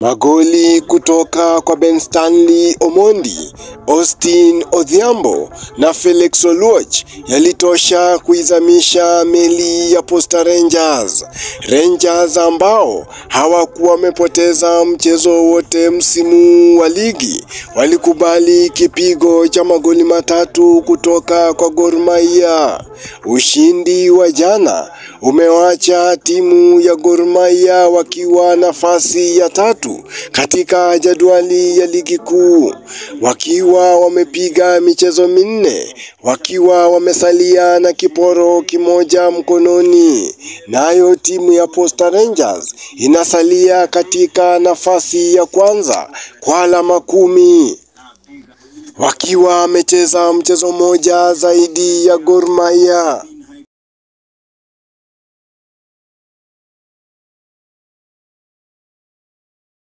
Magoli kutoka kwa Ben Stanley Omondi, Austin Odhiambo na Felix Oluoch yalitosha kuizamisha meli ya Posta Rangers. Rangers ambao hawakuwa wamepoteza mchezo wote msimu wa ligi walikubali kipigo cha magoli matatu kutoka kwa Gor Mahia. Ushindi wa jana umewacha timu ya Gor Mahia wakiwa nafasi ya tatu katika jadwali ya ligi kuu, wakiwa wamepiga michezo minne, wakiwa wamesalia na kiporo kimoja mkononi. Nayo timu ya Posta Rangers inasalia katika nafasi ya kwanza kwa alama 10, wakiwa wamecheza mchezo moja zaidi ya Gor Mahia.